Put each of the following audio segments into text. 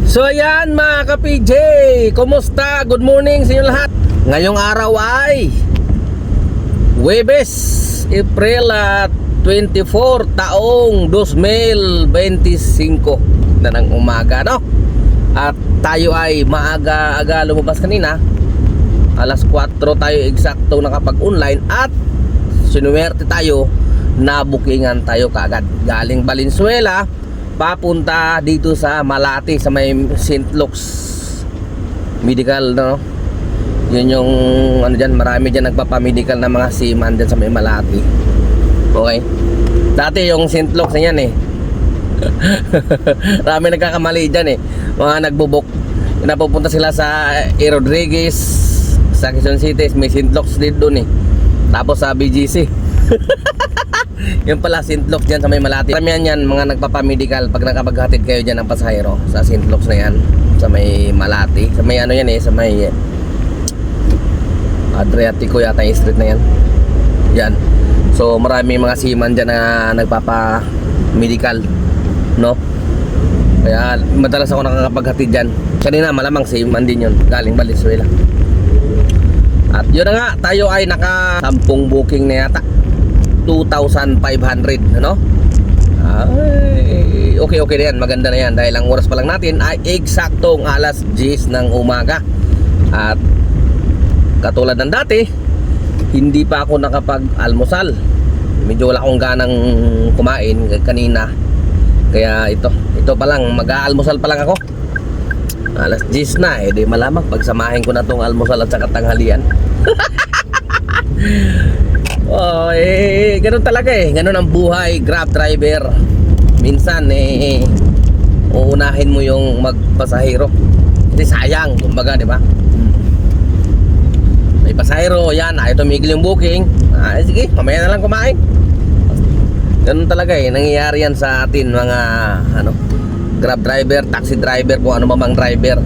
So ayan mga ka-PJ, kumusta? Good morning sa inyo lahat. Ngayong araw ay Huwebes, April 24, taong 2025 na ng umaga, no? At tayo ay maaga-aga lumabas kanina. Alas 4 tayo eksakto nakapag-online at sinuwerte tayo na bookingan tayo kaagad. Galing Valenzuela papunta dito sa Malati sa may St. Luke's Medical, no? Yun yung ano dyan, marami dyan nagpapamedical na mga seaman dyan sa may Malati. Okay, dati yung St. Luke's na yan eh. Marami nagkakamali dyan eh, mga nagbubok. Napupunta sila sa Rodriguez sa Quezon City, may St. Luke's din doon eh. Tapos sa BGC yung pala St. Luke's dyan sa may Malati. Karamihan yan mga nagpapamedical pag nakapaghatid kayo dyan ng pasahero sa St. Luke's na yan, sa may Malati. Sa may ano yan eh, sa may Adriatico yata yung street na yan. Yan. So marami mga seaman dyan na nagpapamedical, no? Kaya madalas ako nakakapaghatid dyan. Kanina malamang seaman din yun, galing Valenzuela. At yun na nga, tayo ay naka 10 booking na yata, 2,500, ano? Ay, okay na yan, maganda na yan. Dahil ang oras pa lang natin ay eksaktong alas 10 ng umaga. At katulad ng dati, hindi pa ako nakapag-almusal. Medyo wala akong ganang kumain kanina. Kaya ito pa lang, mag-aalmusal pa lang ako. Alas 10 na, di malamang pagsamahin ko na tong almusal at saka tanghalian. Oh, ganun talaga eh. Ganun ang buhay, Grab driver. Minsan uunahin mo yung magpasahero. Kasi sayang, kumbaga, di ba? May pasahero, yan, ayaw tumigil yung booking. Sige, mamaya na lang kumain. Ganun talaga eh. Nangyayari yan sa atin mga Grab driver, taxi driver, kung ano mamang driver.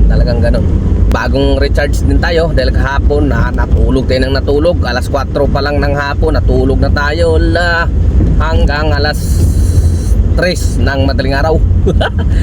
Talagang ganun. Bagong recharge din tayo dahil kahapon natulog tayo ng natulog. Alas 4 pa lang ng hapon natulog na tayo hanggang alas 3 ng madaling araw.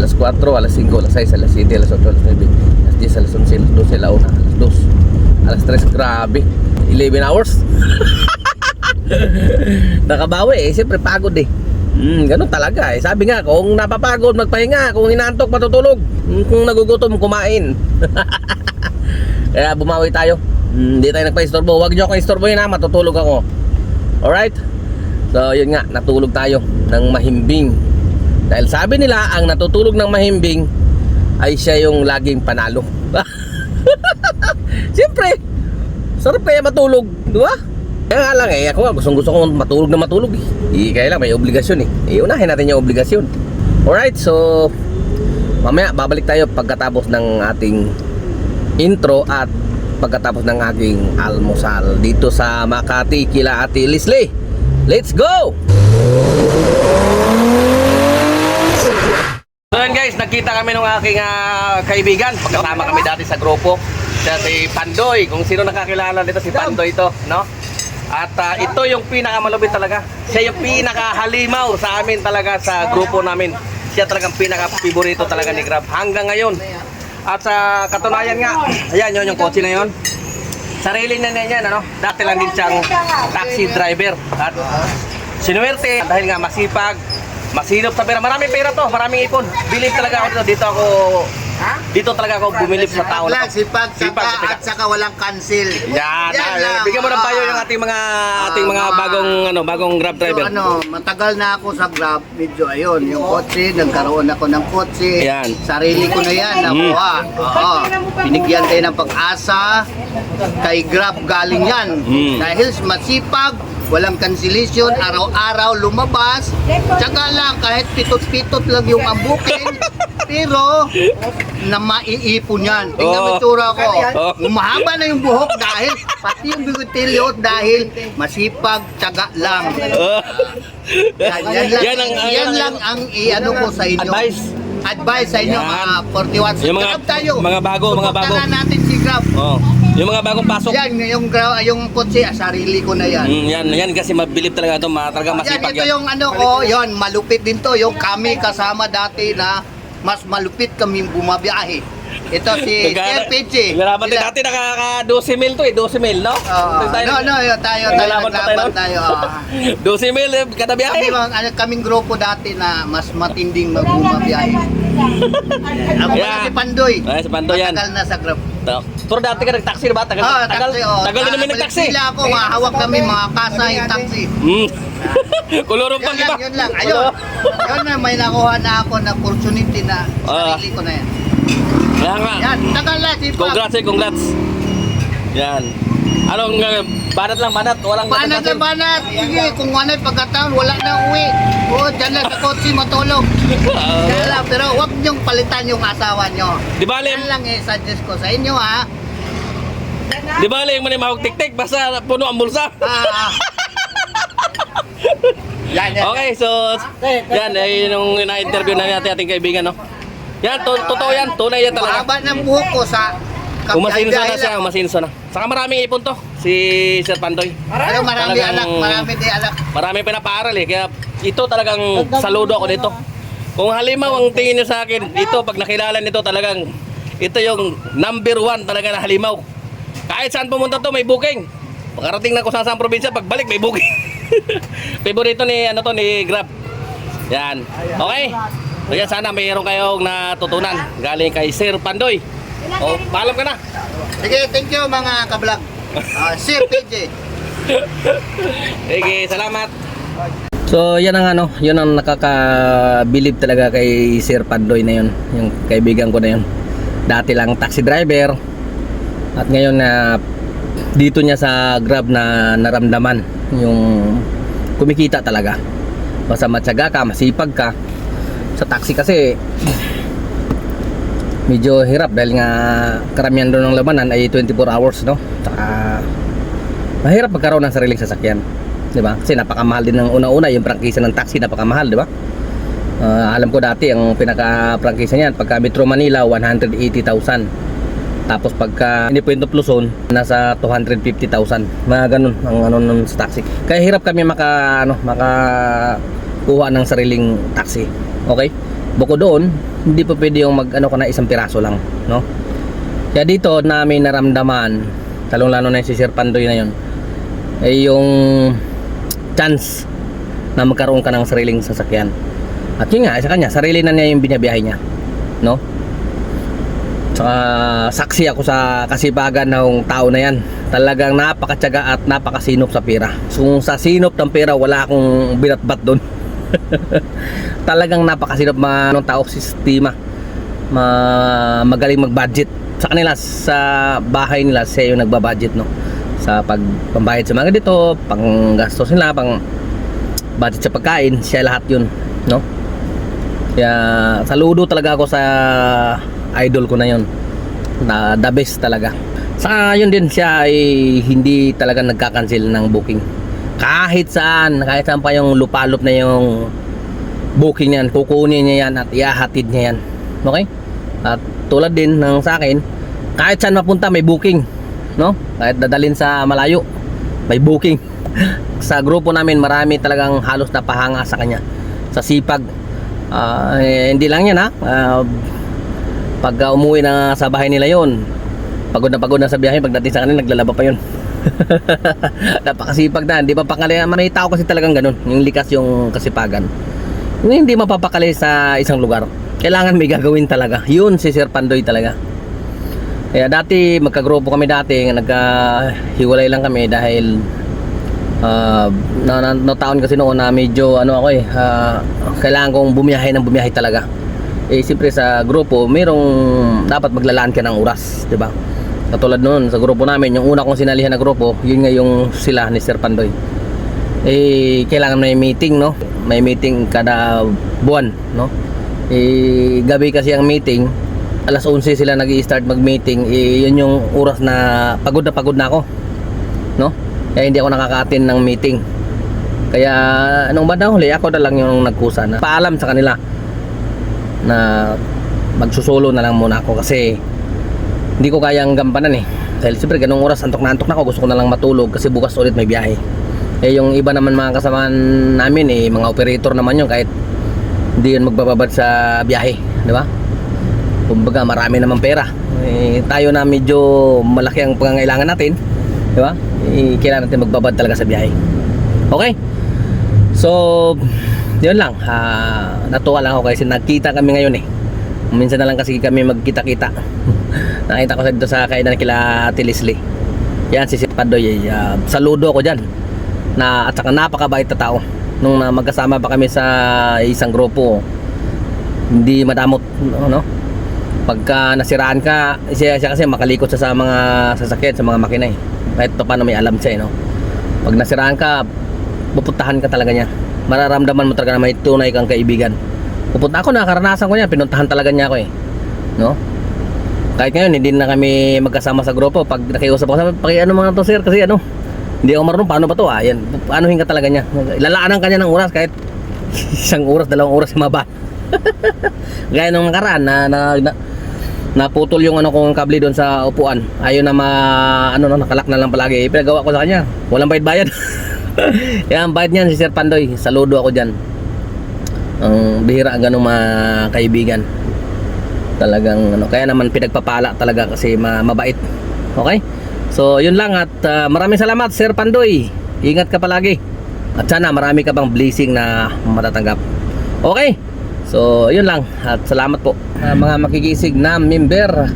Alas 4, alas 5, alas 6, alas 7, alas 8, alas 9, alas 10, alas 11, alas 12, alas 2, alas 3. Grabe, 11 hours. Nakabawi eh, siyempre pagod eh. Ganun talaga eh. Sabi nga, kung napapagod magpahinga, kung inaantok matutulog, kung nagugutom kumain. Kaya bumawi tayo. Hindi tayo nagpa-istorbo. Huwag nyo ako istorbohin ha, matutulog ako. Alright? So yun nga, natulog tayo ng mahimbing. Dahil sabi nila, ang natutulog ng mahimbing ay siya yung laging panalo. Siyempre, sarap kaya matulog, di ba? Kaya nga lang eh, ako gusto ko matulog na matulog eh. Kaya lang may obligasyon eh. Unahin natin yung obligasyon. Alright, so mamaya babalik tayo pagkatapos ng ating intro at pagkatapos ng aking almusal dito sa Makati kila Ate Leslie. Let's go! So yan guys, nagkita kami ng aking kaibigan. Pagkasama kami dati sa grupo. Siya si Pandoy. Kung sino nakakilala dito, si Pandoy ito, no? At ito yung pinakamalupit talaga. Siya yung pinakahalimaw sa amin talaga sa grupo namin. Siya talagang pinaka-favorito talaga ni Grab hanggang ngayon. At sa katunayan nga, ayan yun yung kotse na yun. Sarili na niya yan, ano? Dati lang din siyang taxi driver. At sinuwerte dahil nga masipag, masinop sa pera. Maraming pera to, maraming ipon. Believe talaga ako dito. Dito talaga ako bumilip sa tao na to. Sipag, at saka walang cancel. Yan. Bigyan mo ng payo yung ating mga bagong Grab driver. So, matagal na ako sa Grab. Medyo ayun, yung kotse, nagkaroon ako ng kotse. Yan. Sarili ko na yan, nakuha. Binigyan tayo ng pag-asa. Kay Grab galing yan. Dahil masipag, walang cancellation, araw-araw lumabas. Tsaka lang, kahit pitot-pitot lang yung ang booking, pero na maiipon yan. Tingnan mo itsura ko. Umahaba na yung buhok dahil, pati yung bigotilyo dahil masipag, tsaga lang. Yan lang ang i-ano ko sa inyo. Advice sa inyo, mga 40 watts. Yung mga bago. Pupuntahan natin si Grab. Yung mga bagong pasok. Yan, yung kotse, sarili ko na yan. Yan kasi mabilib talaga ito, talaga masipag yan. Ito yung ano ko, yun, malupit din to. Yung kami kasama dati na mas malupit kami bumabiyahe. Ito si Sir PJ. Naglaban tayo dati, nakaka 12 mil to eh, 12 mil, no? Tayo Naglaban pa tayo, naglaban no? tayo. 12 mil kada biyahe. Kaming grupo dati na mas matinding bumabiyahe. Ako pala si Pandoy. Ay, si Pandoy yan. Matagal na sa Grab. Pero dati ka nag-taxi, diba? Tagal din namin nag-taxi. Sila ako, mahawak kami mga kasa yung taxi. Kulurong pang iba. Yun lang. Ayun na, may nakuha na ako na opportunity na sarili ko na yan. Kaya nga. Yan, tagal na, sipag. Congrats. Yan. Anong banat lang, banat? Walang Banat na banat. Sige, kung ano pagkataon, wala na uwi. Oo, dyan lang sa kotse matulog. Kaya lang, pero huwag niyong palitan yung asawa niyo. Di ba, Yan lang suggest ko sa inyo, ha? Di ba, yung manimahog tik-tik, basta puno ang bulsa. Yan. Okay, so, yan, yung na-interview na natin ating kaibigan, no? Yan, totoo yan, tunay yan talaga. Mahaba ng buhok ko sa Umasinso na siya, umasinso na. Saka maraming ipon to, si Sir Pandoy. Ano, marami Talagang- anak, marami di anak. Maraming pinapaaral eh, kaya ito talagang saludo ako dito. Kung halimaw ang tingin niyo sa akin, ito pag nakilala nito talagang ito yung number 1 talaga na halimaw. Kahit saan pumunta to may booking. Pagkarating na ko sa probinsya, pagbalik may booking. Favorito ni ni Grab. Yan. Okay. So yan, sana mayroon kayong natutunan galing kay Sir Pandoy. O, paalam ka na. Sige, thank you mga kablog. Sir PJ. Sige, salamat. So, yan ang yun ang nakakabilib talaga kay Sir Pandoy na yun, yung kaibigan ko na yun. Dati lang taxi driver at ngayon na dito niya sa Grab na naramdaman yung kumikita talaga. Basta matyaga ka, masipag ka. Sa taxi kasi medyo hirap dahil nga karamihan doon ng labanan ay 24 hours, no? Saka mahirap magkaroon ng sariling sasakyan, di ba? Kasi napakamahal din ng una-una yung prangkisa ng taxi, napakamahal, di ba? Alam ko dati ang pinaka-prangkisa niyan pagka Metro Manila 180,000. Tapos pagka hindi Puerto Luzon nasa 250,000. Mga ganun ang nun sa taxi. Kaya hirap kami makakuha ng sariling taxi. Okay? Bukod doon, hindi pa pwede yung ka na isang piraso lang, no? Kaya dito namin naramdaman, talong-lalo na si Sir Pandoy na yun, ay yung chance na magkaroon ka ng sariling sasakyan. At yun nga, sa kanya, sarili na niya yung binabiyahe niya, no? Saka saksi ako sa kasipagan ng tao na yan. Talagang napakatyaga at napakasinop sa pera. So sa sinop ng pera, wala akong binatbat doon. Talagang napakasinop ng tao, sistema, magaling mag-budget. Sa kanila, sa bahay nila, siya yung nagbabudget, no? Sa pambayad sa mga dito, panggastos nila, pang budget sa pagkain, siya lahat yun, no? Kaya saludo talaga ako sa idol ko na yun, na the best talaga. Saka yun din, siya ay hindi talaga nagka-cancel ng booking. Kahit saan pa yung lupalop na yung booking niyan, kukunin niya yan at ihahatid niya yan. Okay? At tulad din ng sa akin, kahit saan mapunta may booking, no? Kahit dadalhin sa malayo, may booking. Sa grupo namin marami talagang halos napahanga sa kanya, sa sipag. Hindi lang yan, ha? Pag umuwi na sa bahay nila yon, pagod na sa biyahe, pagdating sa kanila naglalaba pa yun. Napakasipag na, hindi mapakali. May tao kasi talagang ganun, yung likas yung kasipagan, hindi mapapakali sa isang lugar, kailangan may gagawin talaga. Yun si Sir Pandoy talaga. Kaya dati magkagrupo kami dati, nagkahiwalay lang kami dahil taon kasi noon na medyo kailangan kong bumiyahe talaga. Siyempre sa grupo merong dapat maglalaan ka ng oras, di ba? Katulad noon sa grupo namin, yung una kong sinalihan na grupo, yun nga yung sila ni Sir Pandoy. Kailangan may meeting, no? May meeting kada buwan, no? Gabi kasi ang meeting, alas 11 sila nag-i-start mag-meeting. Yun yung oras na pagod na ako, no? Kaya hindi ako nakaka-attend ng meeting. Kaya anong bandang huli, ako na lang yung nagkusa na paalam sa kanila na magsusolo na lang muna ako kasi hindi ko kayang gampanan eh. Dahil siyempre ganung oras antok na ako, gusto ko na lang matulog kasi bukas ulit may biyahe. Yung iba naman mga kasamahan namin mga operator naman yun, kahit hindi yun magbababad sa biyahe, di ba? Kumbaga marami naman pera. Tayo na medyo malaki ang pangangailangan natin, di ba? Kailangan natin magbabad talaga sa biyahe. Okay? So, yun lang. Natuwa lang ako kasi nagkita kami ngayon eh. Minsan na lang kasi kami magkita-kita. Nakita ko dito sa kainan kila Ate Leslie. Yan si Padoy, saludo ako dyan na, at saka napakabait na tao. Nung magkasama pa kami sa isang grupo, hindi madamot, no? Pagka nasiraan ka, siya kasi makalikot sa mga sasakyan, sa mga makina eh. Kahit pa paano may alam siya eh, no? Pag nasiraan ka, pupuntahan ka talaga niya. Mararamdaman mo talaga na may tunay kang kaibigan. Pupunta ako, nakaranasan ko niya, pinuntahan talaga niya ako eh, no? Kahit ngayon hindi na kami magkasama sa grupo. Pag nakiusap ako, sabi, pakiano mga to sir, kasi ano, hindi ako marunong, paano ba to? Yan, paanohin ka talaga niya. Ilalaanan ka niya ng oras, kahit 1 oras, 2 oras maba. Gaya nung nakaraan na naputol yung ano kong kable doon sa upuan. Ayaw na nakalak na lang palagi. Pinagawa ko sa kanya. Walang bayad-bayad. Yan, bayad niyan si Sir Pandoy. Saludo ako diyan. Bihira ang ganung mga kaibigan. Talagang kaya naman pinagpapala talaga kasi mabait. Okay? So, yun lang at maraming salamat Sir Pandoy. Ingat ka palagi. At sana marami ka pang blessing na matatanggap. Okay? So, yun lang at salamat po mga makikisig na member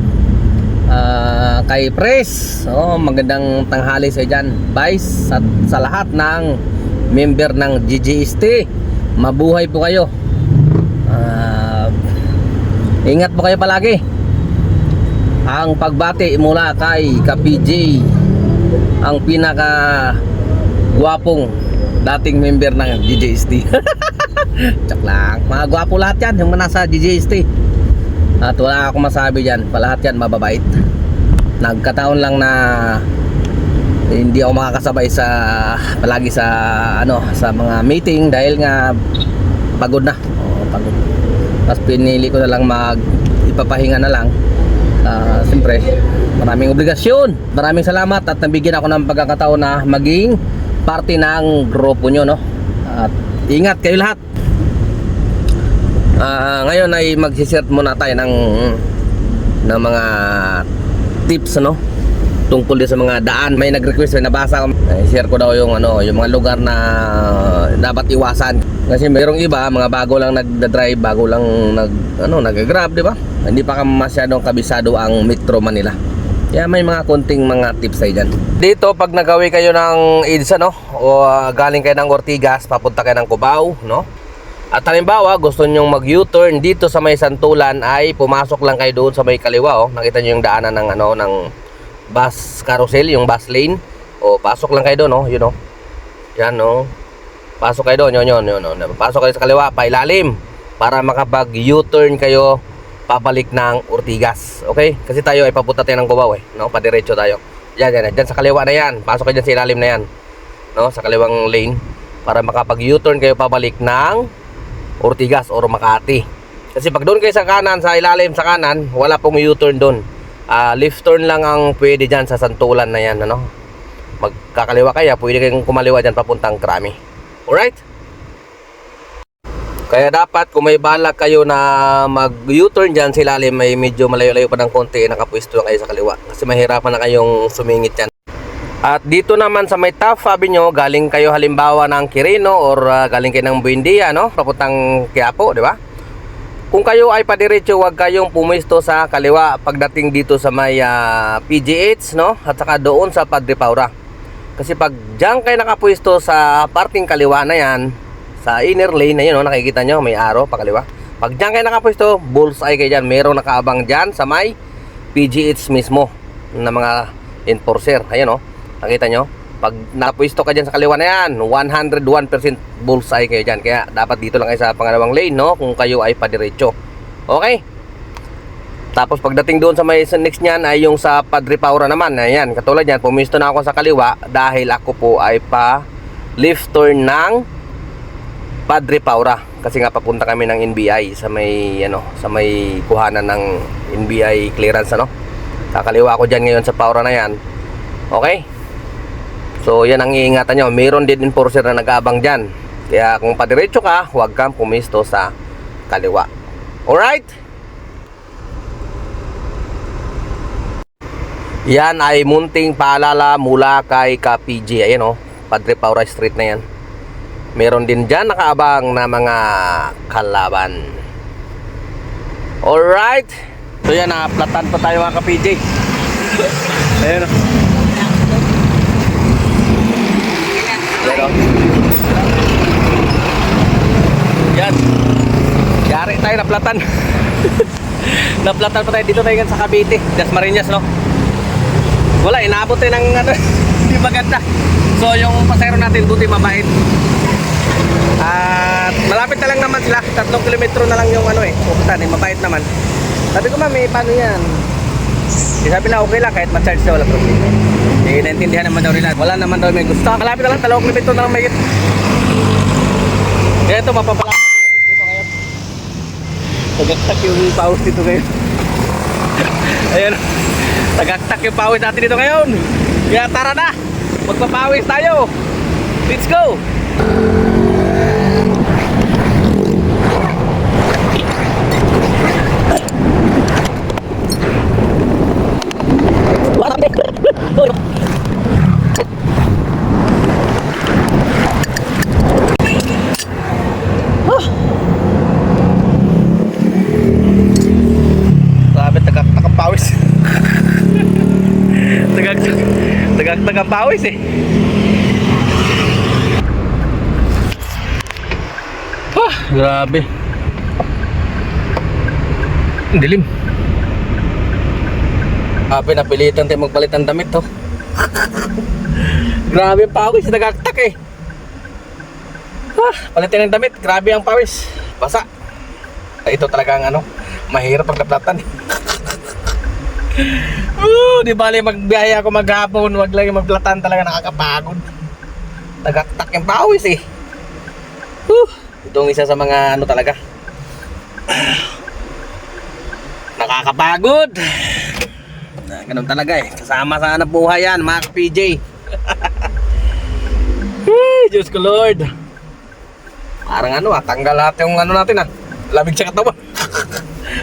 kay Pres. Magandang tanghali sa dyan, Vice, at sa lahat ng member ng GGST. Mabuhay po kayo. Ingat po kayo palagi. Ang pagbati mula kay Ka-PJ, ang pinaka gwapong dating member ng GGST. Tsak lang. Mga gwapo lahat yan, yung nasa GGST. At wala akong masabi dyan. Lahat yan mababait. Nagkataon lang na hindi ako makakasabay palagi sa sa mga meeting dahil nga pagod na. Pagod. Tapos pinili ko na lang ipapahinga na lang. Siyempre maraming obligasyon. Maraming salamat at nabigyan ako ng pagkakataon na maging parte ng grupo nyo, no? At ingat kayo lahat. Ngayon ay mag-share muna tayo ng mga tips, no? Tungkol din sa mga daan. May nag-request, may nabasa ko. Share ko daw yung mga lugar na dapat iwasan. Kasi mayroong iba, mga bago lang nagda-drive, bago lang nag-grab, di ba? Hindi pa masyadong kabisado ang Metro Manila. Kaya may mga konting mga tips tayo dyan. Dito pag nagawi kayo ng EDSA, no? O galing kayo ng Ortigas, papunta kayo ng Cubao, no? At halimbawa, gusto nyong mag-U-turn dito sa may Santulan, ay pumasok lang kayo doon sa may kaliwa, oh. Nakita nyo yung daanan ng bus carousel, yung bus lane. O pasok lang kayo doon, oh. Yun, oh. Yan, oh. Pasok kayo doon, yun. Pasok kayo sa kaliwa, pailalim, para makapag-U-turn kayo pabalik ng Ortigas. Okay? Kasi tayo ay papunta tayo ng Cubao eh, no? Padiretso tayo. Yan sa kaliwa na yan. Pasok kayo dyan sa ilalim na yan, no? Sa kaliwang lane para makapag-U-turn kayo pabalik ng Ortigas or Makati. Kasi pag doon kayo sa kanan, sa ilalim sa kanan, wala pong U-turn doon. Left turn lang ang pwede dyan sa Santulan na yan, ano? Magkakaliwa kaya, pwede kayong kumaliwa dyan papuntang Krami. Alright? Kaya dapat kung may balak kayo na mag-U-turn dyan sa ilalim, may medyo malayo-layo pa ng konti, nakapwesto kayo sa kaliwa. Kasi mahirapan na kayong sumingit yan. At dito naman sa may Taft Avenue, galing kayo halimbawa ng Quirino or galing kayo ng Buendia, no? Papuntang Quiapo, di ba? Kung kayo ay padiretso, huwag kayong pumisto sa kaliwa pagdating dito sa may PGH, no? At saka doon sa Padre Paura. Kasi pag diyan kayo nakapwesto sa parting kaliwa na yan, sa inner lane na yun, no? Nakikita nyo, may arrow pa kaliwa. Pag diyan kayo nakapwesto, bullseye kayo dyan. Merong nakaabang dyan sa may PGH mismo na mga enforcer. Ayan, no? Nakita nyo? Pag napwesto ka dyan sa kaliwa na yan, 101% bullseye kayo dyan. Kaya dapat dito lang kayo sa pangalawang lane, no? Kung kayo ay padiretso. Okay? Tapos pagdating doon sa may next nyan ay yung sa Padre Paura naman. Ayan, katulad yan, pumisto na ako sa kaliwa dahil ako po ay pa left turn ng Padre Paura. Kasi nga papunta kami ng NBI sa may, sa may kuhanan ng NBI clearance, ano? Kakaliwa ako dyan ngayon sa Paura na yan. Okay? So yan ang iingatan nyo. Mayroon din enforcer na nag-aabang dyan. Kaya kung padiretso ka, huwag kang pumisto sa kaliwa. Alright? Yan ay munting paalala mula kay Ka-PJ. Ayan Padre Paura Street na yan. Meron din dyan nakaabang na mga kalaban. Alright. So yan, platan pa tayo mga Ka-PJ. Ayan Yan. Yari tayo, naplatan. Naplatan pa tayo dito tayo sa Cavite, Dasmariñas, no? Wala, inaabot tayo ng hindi maganda. So yung pasahero natin buti mabait. At malapit na lang naman sila, 3 kilometro na lang yung pupuntahan, mabait naman. Sabi ko ma'am, paano yan? Sabi na okay lang kahit ma-charge na wala problema. Naintindihan naman daw nila. Wala naman daw may gusto. Malapit na lang, 2 kilometro na lang may kaya ito, mapapalapit dito ngayon. Tagaktak yung pawis dito ngayon. Ayan. Tagaktak yung pawis natin dito ngayon. Kaya tara na. Magpapawis tayo. Let's go. Tagaktak ang pawis grabe. Ang dilim. Napilitan tayo magpalit ng damit grabe ang pawis, tagaktak palitin ng damit, grabe ang pawis. Basa. Ito talaga ang mahirap pagkaplatan. Di bali magbiyahe ako maghapon, wag lang magplatan, talaga nakakapagod. Tagaktak yung pawis Itong isa sa mga talaga nakakapagod. Ganun talaga kasama sa hanap buhay yan mga Ka-PJ. Diyos ko Lord. Parang tanggal lahat yung natin lamig sa katawan.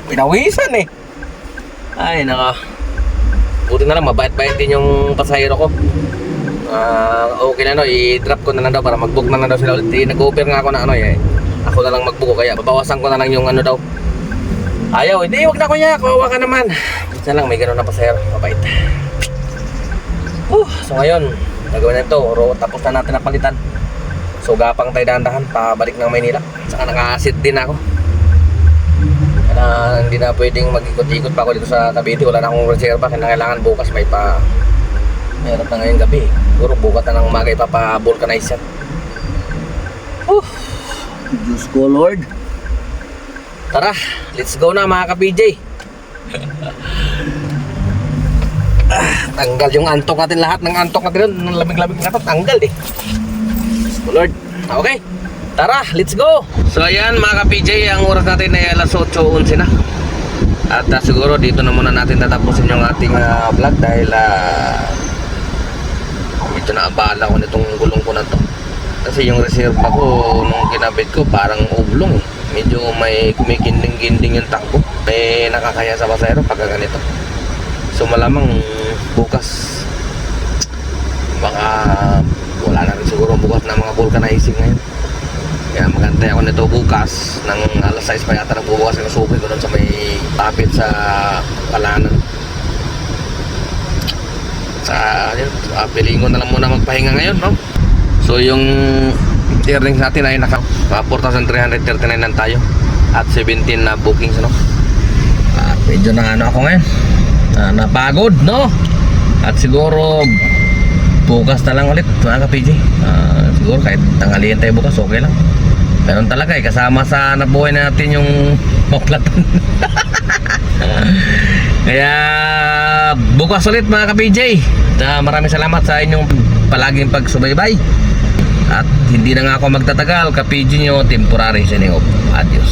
Pinawisan Ay naka. Buti na lang, mabait-bait din yung pasahero ko. Okay na i-drop ko na lang daw para mag-book na lang daw sila ulit. Nag-offer nga ako na ako na lang mag-book, kaya babawasan ko na lang yung daw. Ayaw, hindi, wag na kuya, kawawa ka naman. Buti na lang, may gano'n na pasahero, mabait. So ngayon, nagawin na ito, tapos na natin napalitan. So gapang tayo dahan-dahan, pabalik ng Maynila. Saka naka-sit din ako. Hindi na pwedeng mag-ikot-ikot pa ako dito sa Cavite. Wala na akong reserva, kailangan bukas may meron na ngayong gabi. Siguro bukas na ng umaga ipapa-vulcanize yan. Diyos ko Lord. Tara, let's go na mga Ka-PJ. Tanggal yung antok natin, lahat ng antok natin ng lamig-lamig na ito, tanggal Diyos ko Lord. Okay, tara, let's go. So ayan mga Ka-PJ, ang oras natin ay alas 8:11 na. At siguro dito na muna natin tatapusin yung ating vlog dahil ito na abala ko nitong gulong ko na to. Kasi yung reserva ko nung kinabit ko parang oblong. Medyo may kumikinding-kinding yung takbo. May nakakaya sa pasahero pagka ganito. So malamang bukas baka wala na rin siguro bukas na mga vulcanizing ngayon. Kaya magantay ako nito bukas ng alas 6 pa yata nagbubukas yung suki ko doon sa may tapit sa Palanan. Sa pilingon na lang muna magpahinga ngayon, no? So yung earnings natin ay naka 4,339 lang tayo at 17 na bookings, no? Medyo na ako ngayon, napagod, no? At siguro bukas na lang ulit mga Ka-PJ. Siguro kahit tanghalian tayo bukas, okay lang. Meron talaga kasama sa nabuhay natin yung maplatan. Kaya bukas ulit mga Ka-PJ. Maraming salamat sa inyong palaging pagsubaybay. At hindi na nga ako magtatagal. Ka-PJ nyo, temporary signing off. Adios.